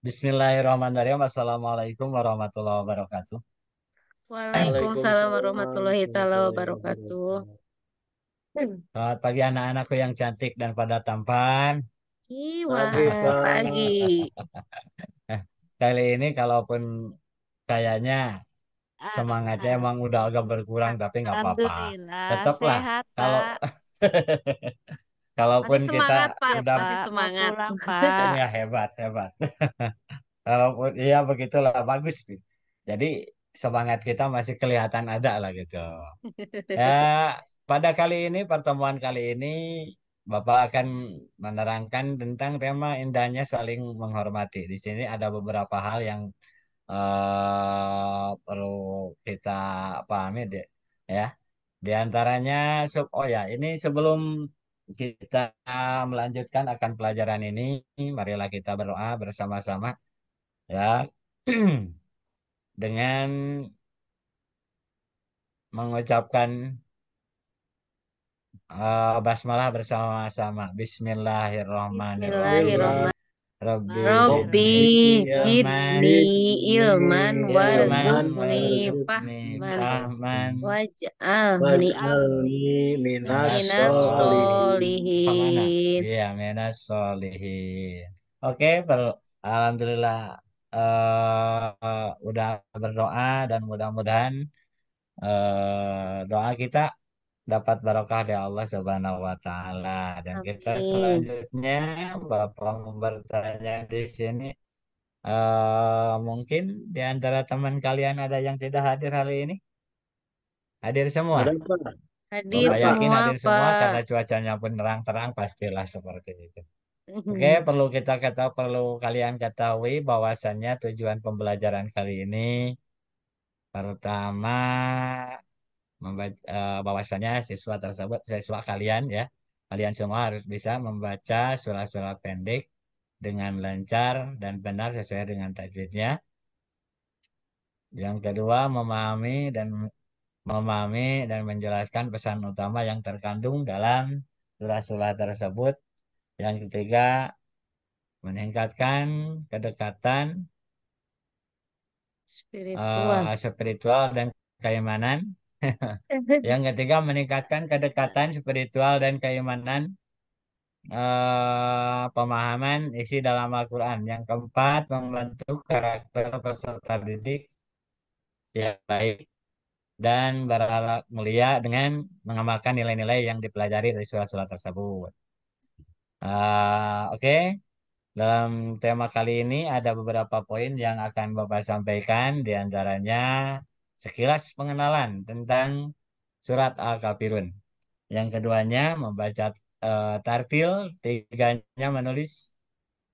Bismillahirrahmanirrahim. Assalamualaikum warahmatullahi wabarakatuh. Waalaikumsalam Waalaikumsalam warahmatullahi taala warahmatullahi wabarakatuh. wabarakatuh. Selamat pagi anak-anakku yang cantik dan pada tampan. Pagi, Wah, pagi. Pak. Eh, Kali ini kalaupun kayaknya semangatnya Ah, emang udah agak berkurang tapi nggak apa-apa. Alhamdulillah, Tetaplah sehat kalau Pak. kalaupun Masih kita semangat, Pak. udah Masih Pak, semangat. mau pulang, ya Pak. hebat hebat. Kalaupun iya begitulah bagus. Jadi semangat kita masih kelihatan ada lah gitu. Ya, pada kali ini, pertemuan kali ini, Bapak akan menerangkan tentang tema indahnya saling menghormati. Di sini ada beberapa hal yang perlu kita pahami, deh, ya. Di antaranya, oh ya, ini sebelum kita melanjutkan akan pelajaran ini, marilah kita berdoa bersama-sama, ya, dengan mengucapkan basmalah bersama-sama. Bismillahirrahmanirrahim. Bismillahirrahmanirrahim. Rabbi Robbi zidni Rabbi ilman, zidni zidni ilman ilman warzuqni ilman warzuqni fahman fahman waj'alni waj'alni minas minas sholihin. Pamana. solihin. Iya, minas solihin. Oke, alhamdulillah udah berdoa dan mudah-mudahan doa kita dapat barokah dari Allah Subhanahu wa taala. Dan kita Amin. selanjutnya Bapak mau bertanya di sini, mungkin di antara teman kalian ada yang tidak hadir hari ini? Hadir Ada, semua. Pak? Hadir Ada, Bapak Pak. yakin semua, hadir semua karena Pak. cuacanya pun terang-terang pastilah seperti itu. Oke, perlu kalian ketahui bahwasannya tujuan pembelajaran kali ini pertama bahwasannya siswa kalian ya, kalian semua harus bisa membaca surah-surah pendek dengan lancar dan benar sesuai dengan tajwidnya. Yang kedua, memahami dan menjelaskan pesan utama yang terkandung dalam surah-surah tersebut. Yang ketiga, meningkatkan kedekatan Spiritual. spiritual dan keimanan. Yang ketiga, meningkatkan kedekatan spiritual dan keimanan, pemahaman isi dalam Al-Quran. Yang keempat, membentuk karakter peserta didik yang baik dan berakhlak mulia dengan mengamalkan nilai-nilai yang dipelajari dari surah-surah tersebut. Oke, dalam tema kali ini ada beberapa poin yang akan Bapak sampaikan, di antaranya sekilas pengenalan tentang surat Al-Kafirun. Yang keduanya membaca tartil, tiganya menulis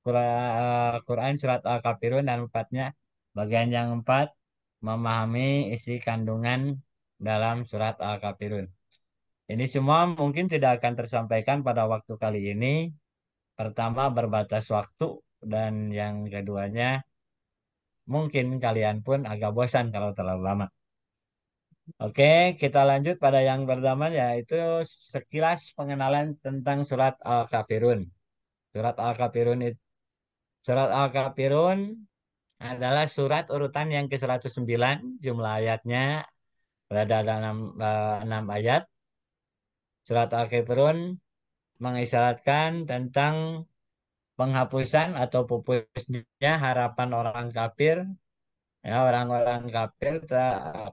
Quran surat Al-Kafirun, dan empatnya bagian yang empat memahami isi kandungan dalam surat Al-Kafirun. Ini semua mungkin tidak akan tersampaikan pada waktu kali ini. Pertama, berbatas waktu, dan yang keduanya mungkin kalian pun agak bosan kalau terlalu lama. Oke, kita lanjut pada yang pertama, yaitu sekilas pengenalan tentang surat Al-Kafirun. Surat Al-Kafirun surat Al-Kafirun adalah surat urutan yang ke-109, jumlah ayatnya berada dalam 6 ayat. Surat Al-Kafirun mengisyaratkan tentang penghapusan atau pupusnya harapan orang kafir, ya, orang-orang kafir,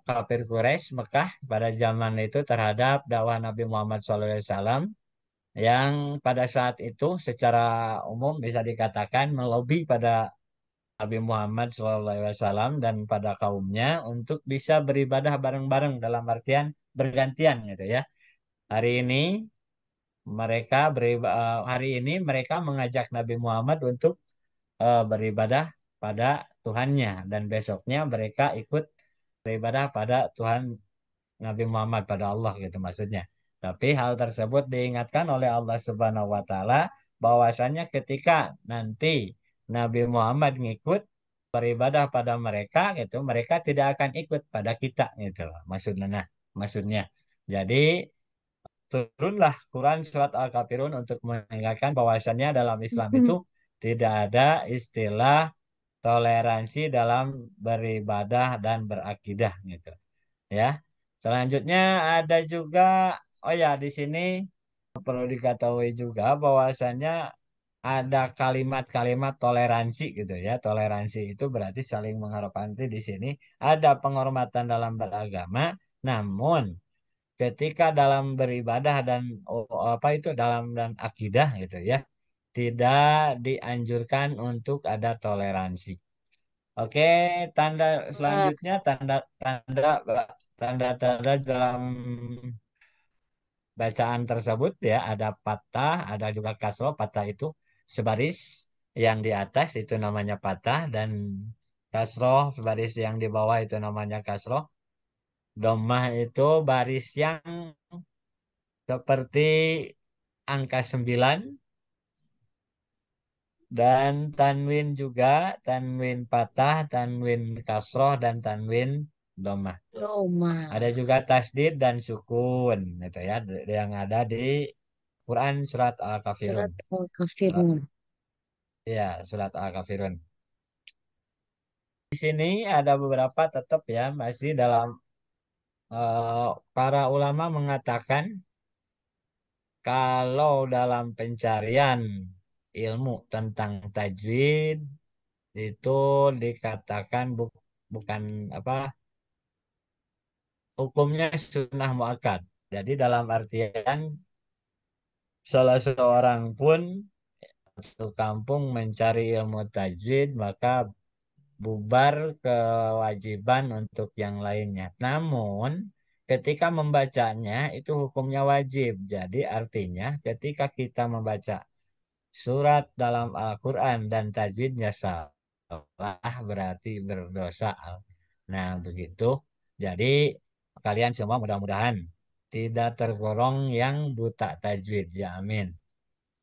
kafir Quraisy Mekah pada zaman itu terhadap dakwah Nabi Muhammad SAW, yang pada saat itu secara umum bisa dikatakan melobi pada Nabi Muhammad SAW dan pada kaumnya untuk bisa beribadah bareng-bareng, dalam artian bergantian gitu ya. Hari ini hari ini mereka mengajak Nabi Muhammad untuk beribadah pada Tuhannya, dan besoknya mereka ikut beribadah pada Tuhan Nabi Muhammad, pada Allah gitu maksudnya. Tapi hal tersebut diingatkan oleh Allah Subhanahu wa taala bahwasannya ketika nanti Nabi Muhammad ngikut beribadah pada mereka gitu, mereka tidak akan ikut pada kita gitu loh. Maksudnya. Jadi turunlah Quran surat Al-Kafirun untuk mengingatkan bahwasannya dalam Islam itu tidak ada istilah toleransi dalam beribadah dan berakidah gitu ya. Selanjutnya ada juga, oh ya, di sini perlu diketahui juga bahwasannya ada kalimat-kalimat toleransi gitu ya. Toleransi itu berarti saling menghormati. Di sini ada penghormatan dalam beragama, namun ketika dalam beribadah dan apa itu dalam dan akidah gitu ya, tidak dianjurkan untuk ada toleransi. Oke, tanda Wah, selanjutnya tanda-tanda dalam bacaan tersebut ya ada patah, ada juga kasroh. Patah itu sebaris, yang di atas itu namanya patah, dan kasroh baris yang di bawah itu namanya kasroh. Domah itu baris yang seperti angka 9, dan tanwin juga, tanwin patah, tanwin kasroh, dan tanwin domah. Roma. Ada juga tasdid dan sukun itu ya, yang ada di Quran surat Al-Kafirun. Surat Al-Kafirun. Ya, surat Al-Kafirun. Di sini ada beberapa tetap ya masih dalam, para ulama mengatakan kalau dalam pencarian ilmu tentang tajwid itu dikatakan bukan apa, hukumnya sunnah muakkad. Jadi dalam artian salah seorang pun satu kampung mencari ilmu tajwid maka bubar kewajiban untuk yang lainnya. Namun ketika membacanya itu hukumnya wajib. Jadi artinya ketika kita membaca surat dalam Al-Quran dan tajwidnya salah berarti berdosa. Nah begitu. Jadi kalian semua mudah-mudahan tidak tergolong yang buta tajwid. Ya amin.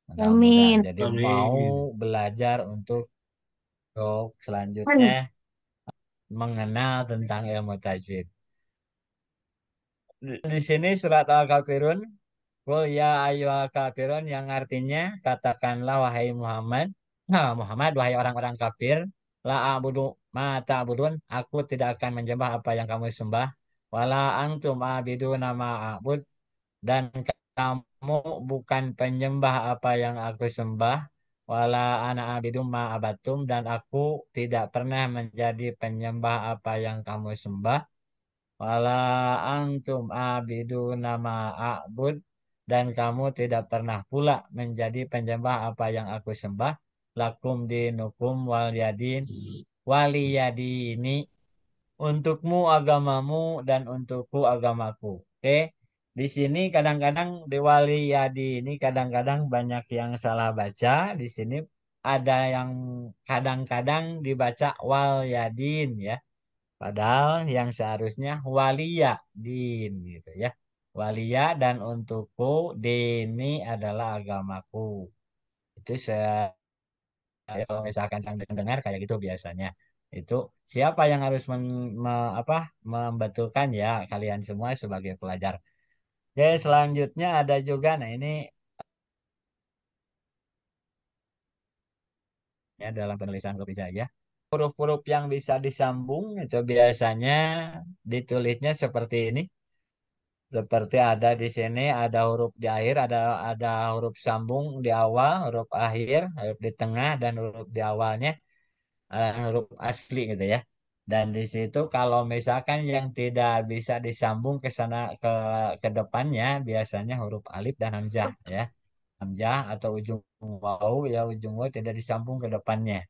Mudah-mudahan. Amin. Jadi mau Amin. belajar untuk selanjutnya mengenal tentang ilmu tajwid. Di sini surat Al-Kafirun, Qul ya ayyuhal kafirun, yang artinya katakanlah wahai Muhammad, Muhammad wahai orang-orang kafir, la a'budu ma ta'budun, aku tidak akan menyembah apa yang kamu sembah, wala antum abidu nama a'bud, dan kamu bukan penyembah apa yang aku sembah, wala ana abidu ma abatum, dan aku tidak pernah menjadi penyembah apa yang kamu sembah. Wala antum abidu nama a'bud, dan kamu tidak pernah pula menjadi penyembah apa yang aku sembah. Lakum dinukum waliyadini, untukmu agamamu dan untukku agamaku. Oke. Di sini kadang-kadang di waliyadi ini kadang-kadang banyak yang salah baca. Di sini ada yang kadang-kadang dibaca wal yadin ya. Padahal yang seharusnya walia din gitu ya. Walia dan untukku dini adalah agamaku. Itu saya, kalau misalkan sang dengar kayak gitu biasanya. Itu siapa yang harus membetulkan ya, kalian semua sebagai pelajar. Oke, selanjutnya ada juga, nah ini ya dalam penulisan kopi saya. Huruf-huruf yang bisa disambung itu biasanya ditulisnya seperti ini. Seperti ada di sini, ada huruf di akhir, ada huruf sambung di awal, huruf akhir, huruf di tengah, dan huruf di awalnya huruf asli gitu ya. Dan di situ kalau misalkan yang tidak bisa disambung ke sana ke depannya, biasanya huruf alif dan hamzah ya. Hamzah atau ujung waw ya, ujung waw tidak disambung ke depannya.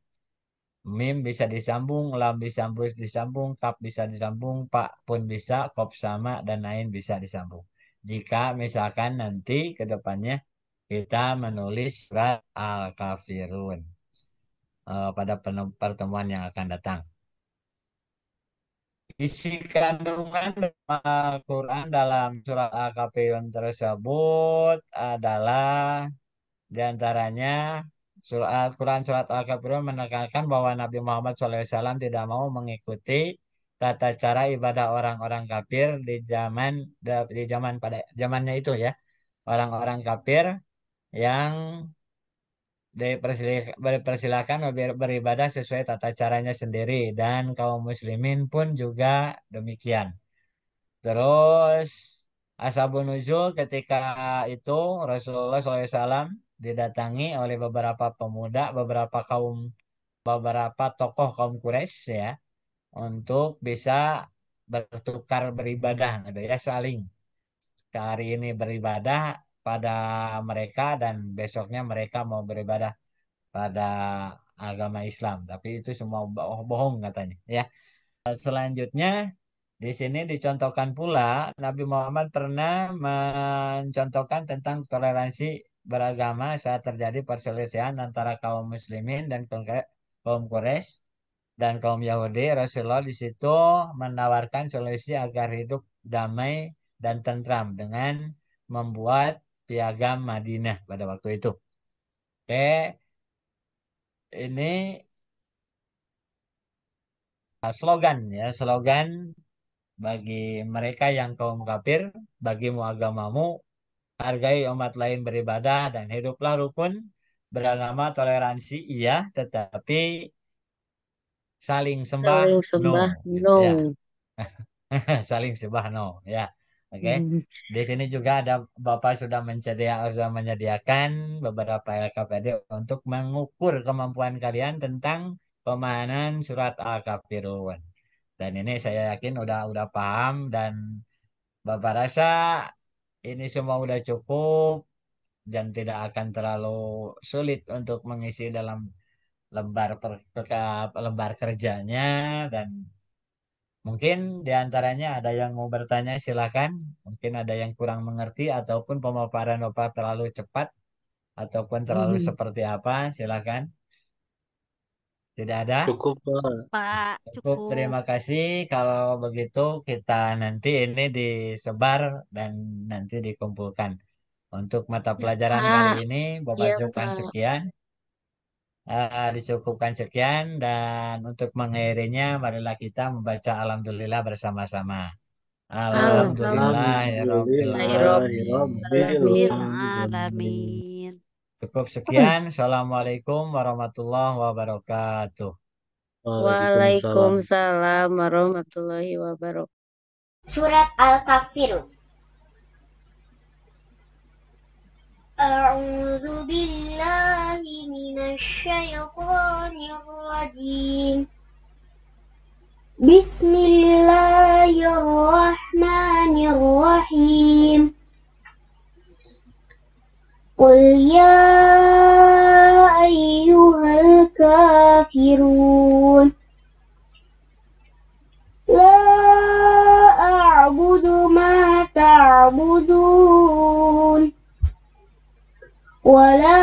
Mim bisa disambung, lam bisa disambung, kap bisa disambung, pak pun bisa, kop sama, dan lain bisa disambung. Jika misalkan nanti ke depannya kita menulis surat Al-Kafirun pada pertemuan yang akan datang. Isi kandungan Al-Quran dalam surat Al-Kafirun tersebut adalah di antaranya surat Al-Quran surat Al-Kafirun menekankan bahwa Nabi Muhammad SAW tidak mau mengikuti tata cara ibadah orang-orang kafir di zaman pada zamannya itu ya. Orang-orang kafir yang dipersilakan beribadah sesuai tata caranya sendiri dan kaum muslimin pun juga demikian. Terus Ashabun Nuzul ketika itu Rasulullah SAW didatangi oleh beberapa pemuda, beberapa tokoh kaum Quraisy ya untuk bisa bertukar beribadah gitu ya, saling hari ini beribadah pada mereka dan besoknya mereka mau beribadah pada agama Islam, tapi itu semua bohong katanya ya. Selanjutnya di sini dicontohkan pula Nabi Muhammad pernah mencontohkan tentang toleransi beragama saat terjadi perselisihan antara kaum muslimin dan kaum Quraisy dan kaum Yahudi. Rasulullah di situ menawarkan solusi agar hidup damai dan tentram dengan membuat piagam Madinah pada waktu itu. Oke, ini slogan ya, slogan bagi mereka yang kaum kafir, bagimu agamamu, hargai umat lain beribadah dan hiduplah rukun beragama, toleransi iya, tetapi saling sembah Saling no sembah, gitu no. ya. Saling sembah no ya. Oke. Di sini juga ada Bapak sudah menyediakan beberapa LKPD untuk mengukur kemampuan kalian tentang pemahaman surat Al-Kafirun. Dan ini saya yakin udah paham dan Bapak rasa ini semua udah cukup dan tidak akan terlalu sulit untuk mengisi dalam lembar kerjanya dan mungkin diantaranya ada yang mau bertanya silakan. Mungkin ada yang kurang mengerti ataupun pemaparan Bapak terlalu cepat ataupun terlalu seperti apa silakan. Tidak ada? Cukup, Pak. Pak, Cukup, cukup. terima kasih. Kalau begitu kita nanti ini disebar dan nanti dikumpulkan. Untuk mata Ya, pelajaran kali Pak. ini, Bapak Iya, cukupkan Pak. sekian. Dicukupkan sekian dan untuk mengakhirinya marilah kita membaca Alhamdulillah bersama-sama. Alhamdulillahirabbil Alhamdulillahirabbil Bil alamin. alamin. Cukup sekian. Assalamualaikum warahmatullahi wabarakatuh. Waalaikumsalam. Waalaikumsalam warahmatullahi wabarakatuh. Surat Al-Kafirun. A'udzu billahi minasyaitonir rajim. Bismillahirrahmanirrahim. Qul ya ayyuhal kafirun la a'budu ma ta'budun wala